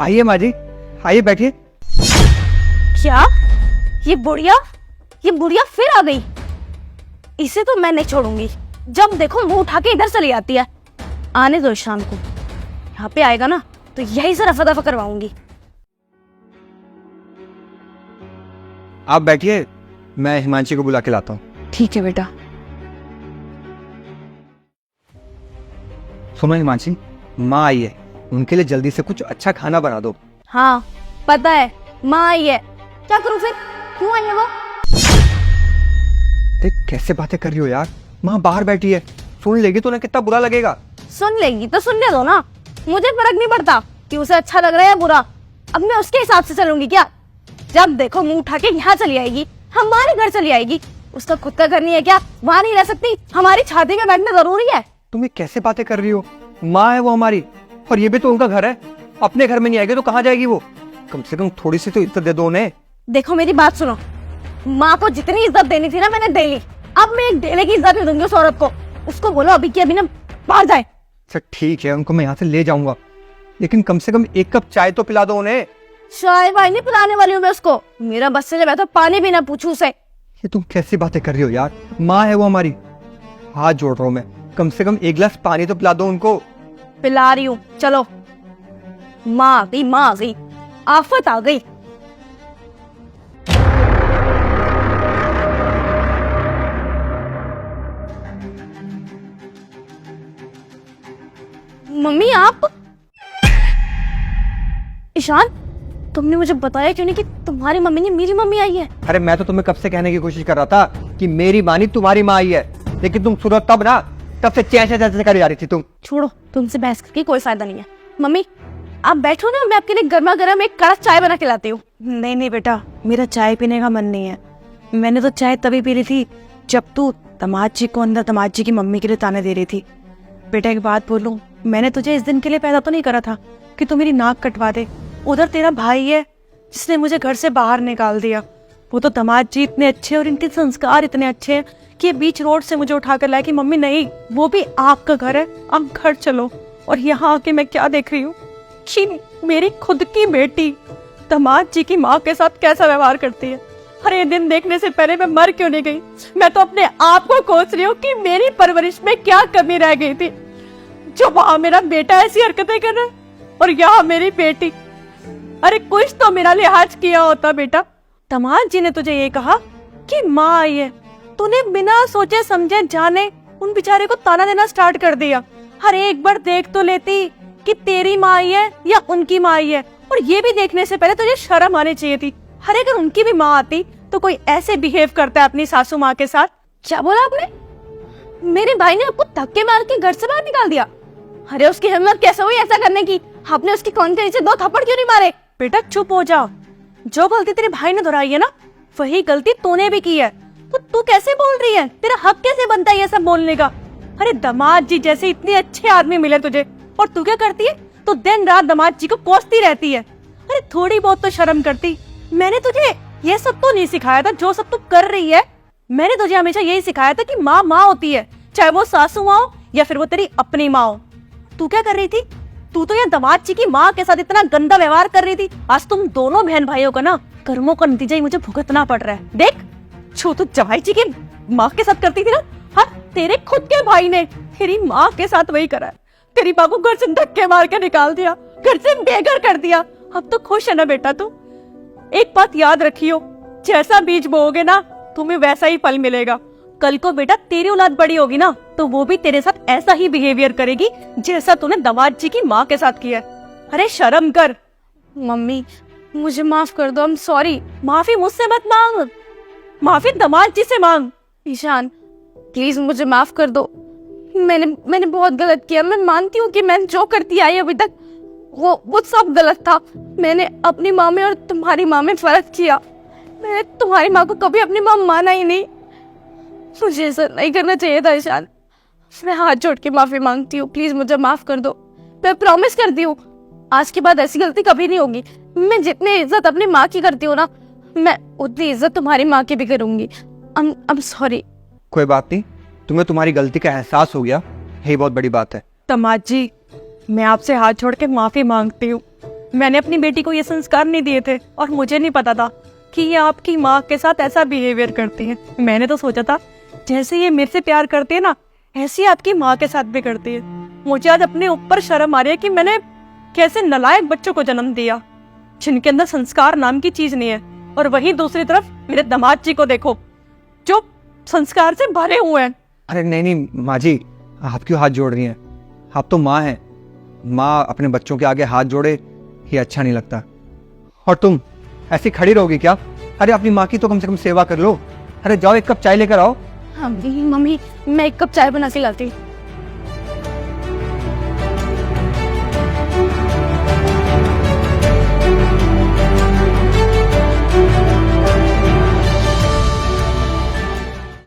आइए माँ जी, आइए बैठिए। क्या ये बुढ़िया फिर आ गई? इसे तो मैं नहीं छोड़ूंगी। जब देखो मुंह उठा के इधर चली आती है। आने दो शाम को, यहाँ पे आएगा ना तो यही से रफा दफा करवाऊंगी। आप बैठिए, मैं हिमांशी को बुला के लाता हूँ। ठीक है बेटा। सुनो हिमांशी, माँ आई है, उनके लिए जल्दी से कुछ अच्छा खाना बना दो। हाँ पता है, माँ आई है। क्या करूँ फिर? क्यों आई है वो? देख कैसे बातें कर रही हो यार, माँ बाहर बैठी है, सुन लेगी तो उन्हें कितना बुरा लगेगा। सुन लेगी तो सुनने दो ना, मुझे फर्क नहीं पड़ता कि उसे अच्छा लग रहा है या बुरा। अब मैं उसके हिसाब से चलूंगी क्या? जब देखो मुंह उठा के यहाँ चली आएगी, हमारे घर चली आएगी। उसका खुद का घर नहीं है क्या? वहाँ नहीं रह सकती? हमारी छाती में बैठना जरूरी है? तुम ये कैसे बातें कर रही हो? माँ है वो हमारी, और ये भी तो उनका घर है। अपने घर में नहीं आएगी तो कहाँ जाएगी वो? कम से कम थोड़ी सी तो इज्जत दे दो उन्हें। देखो मेरी बात सुनो, माँ को जितनी इज्जत देनी थी ना मैंने दे ली। अब मैं एक ढेले की इज्जत नहीं दूंगी उस औरत को। उसको बोलो अभी की अभी ना बाहर जाए। अच्छा ठीक है, उनको मैं यहाँ से ले जाऊंगा, लेकिन कम से कम एक कप चाय तो पिला दो उन्हें। चाय वाय नहीं पिलाने वाली हूँ मैं उसको। मेरा बस से जब है तो पानी भी ना पूछू उसे। ये तुम कैसी बातें कर रही हो यार, माँ है वो हमारी। हाथ जोड़ रहा हूँ मैं, कम से कम एक गिलास पानी तो पिला दो उनको। पिला रही हूँ, चलो। माँ आ गई, आफत आ गई। मम्मी आप? ईशान, तुमने मुझे बताया क्यों नहीं कि तुम्हारी मम्मी नहीं मेरी मम्मी आई है? अरे मैं तो तुम्हें कब से कहने की कोशिश कर रहा था कि मेरी माँ नहीं तुम्हारी माँ आई है, लेकिन तुम सुनो तब ना, तब से चैसे करी जा रही थी तुम। छोड़ो, तुमसे बहस करके कोई फायदा नहीं है। मम्मी आप बैठो ना, मैं आपके लिए गर्मा गर्म एक कड़क चाय बना के लाती हूँ। नहीं नहीं बेटा, मेरा चाय पीने का मन नहीं है। मैंने तो चाय तभी पी ली थी जब तू दामाद जी को अंदर दामाद जी की मम्मी के लिए ताने दे रही थी। बेटा एक बात बोलूं, मैंने तुझे इस दिन के लिए पैदा तो नहीं करा था कि तू मेरी नाक कटवा दे। उधर तेरा भाई है जिसने मुझे घर से बाहर निकाल दिया। वो तो दामाद जी इतने अच्छे और इनके संस्कार इतने अच्छे हैं कि ये बीच रोड से मुझे उठा कर लाए कि मम्मी नहीं, वो भी आपका घर है, आप घर चलो। और यहाँ आके मैं क्या देख रही हूँ कि मेरी खुद की बेटी दामाद जी की माँ के साथ कैसा व्यवहार करती है। अरे ये दिन देखने से पहले मैं मर क्यों नहीं गई? मैं तो अपने आप को कोस रही हूँ कि मेरी परवरिश में क्या कमी रह गई थी, जो वहां मेरा बेटा ऐसी हरकतें कर रहा है और यहाँ मेरी बेटी। अरे कुछ तो मेरा लिहाज किया होता बेटा। दामाद जी ने तुझे ये कहा कि माँ आई है, तूने बिना सोचे समझे जाने उन बेचारे को ताना देना स्टार्ट कर दिया। अरे एक बार देख तो लेती कि तेरी माँ आई है या उनकी माँ आई है, और ये भी देखने से पहले तुझे शर्म आनी चाहिए थी। अरे अगर उनकी भी माँ आती तो कोई ऐसे बिहेव करता है अपनी सासू माँ के साथ? क्या बोला आपने? मेरे भाई ने आपको धक्के मार के घर से बाहर निकाल दिया? अरे उसकी हिम्मत कैसे हुई ऐसा करने की? आपने उसकी कान के नीचे 2 थप्पड़ क्यों नहीं मारे? बेटा चुप हो जाओ। जो गलती तेरे भाई ने दोहराई है ना, वही गलती तूने भी की है। तो तू कैसे बोल रही है? तेरा हक कैसे बनता है ये सब बोलने का? अरे दामाद जी जैसे इतने अच्छे आदमी मिले तुझे, और तू क्या करती है? तो दिन रात दामाद जी को कोसती रहती है। अरे थोड़ी बहुत तो शर्म करती। मैंने तुझे ये सब तो नहीं सिखाया था जो सब तू कर रही है। मैंने तुझे हमेशा यही सिखाया था कि माँ माँ होती है, चाहे वो सासू माँ हो या फिर वो तेरी अपनी माँ हो। तू क्या कर रही थी? तू तो यहाँ दामाद जी की माँ के साथ इतना गंदा व्यवहार कर रही थी। आज तुम दोनों बहन भाइयों का ना कर्मों का नतीजा ही मुझे भुगतना पड़ रहा है। देख, जो तू जवाई जी की माँ के साथ करती थी ना, हाँ तेरे खुद के भाई ने तेरी माँ के साथ वही करा है। तेरी माँ को घर से धक्के मार के निकाल दिया, घर से बेघर कर दिया। अब तो खुश है ना बेटा तू? एक बात याद रखियो, जैसा बीज बोओगे ना तुम्हें वैसा ही फल मिलेगा। कल को बेटा तेरी औलाद बड़ी होगी ना तो वो भी तेरे साथ ऐसा ही बिहेवियर करेगी जैसा तूने दामाद जी की माँ के साथ किया है। अरे शर्म कर। मम्मी मुझे माफ कर दो, आई एम सॉरी। माफी मुझसे मत मांग, माफी दामाद जी से मांग। ईशान प्लीज मुझे माफ कर दो। मैंने बहुत गलत किया। मैं मानती हूँ कि मैंने जो करती आई अभी तक वो सब गलत था। मैंने अपनी माँ में और तुम्हारी माँ में फर्क किया। मैंने तुम्हारी माँ को कभी अपनी माँ माना ही नहीं। मुझे ऐसा नहीं करना चाहिए था ईशान। मैं हाथ जोड़ के माफी मांगती हूँ, प्लीज मुझे माफ कर दो। मैं प्रॉमिस करती हूँ आज के बाद ऐसी गलती कभी नहीं होगी। मैं जितनी इज्जत अपनी माँ की करती हूँ ना, मैं उतनी इज्जत तुम्हारी माँ की भी करूंगी। I am sorry. कोई बात नहीं, तुम्हें तुम्हारी गलती का एहसास हो गया, यही बहुत बड़ी बात है। दामाद जी मैं आपसे हाथ छोड़ के माफी मांगती हूँ। मैंने अपनी बेटी को ये संस्कार नहीं दिए थे और मुझे नहीं पता था कि ये आपकी माँ के साथ ऐसा बिहेवियर करती है। मैंने तो सोचा था जैसे ये मेरे से प्यार करती है ना, ऐसे ही आपकी माँ के साथ भी करती है। मुझे आज अपने ऊपर शर्म आ रही है कि मैंने कैसे नालायक बच्चों को जन्म दिया जिनके अंदर संस्कार नाम की चीज नहीं है। और वहीं दूसरी तरफ मेरे दामाद जी को देखो जो संस्कार से भरे हुए हैं। अरे नहीं नहीं माँ जी, आप क्यों हाथ जोड़ रही हैं? आप तो माँ हैं। माँ अपने बच्चों के आगे हाथ जोड़े ये अच्छा नहीं लगता। और तुम ऐसी खड़ी रहोगी क्या? अरे अपनी माँ की तो कम से कम सेवा कर लो। अरे जाओ एक कप चाय लेकर आओ। हाँ मम्मी, मैं एक कप चाय बना के लाती हूँ।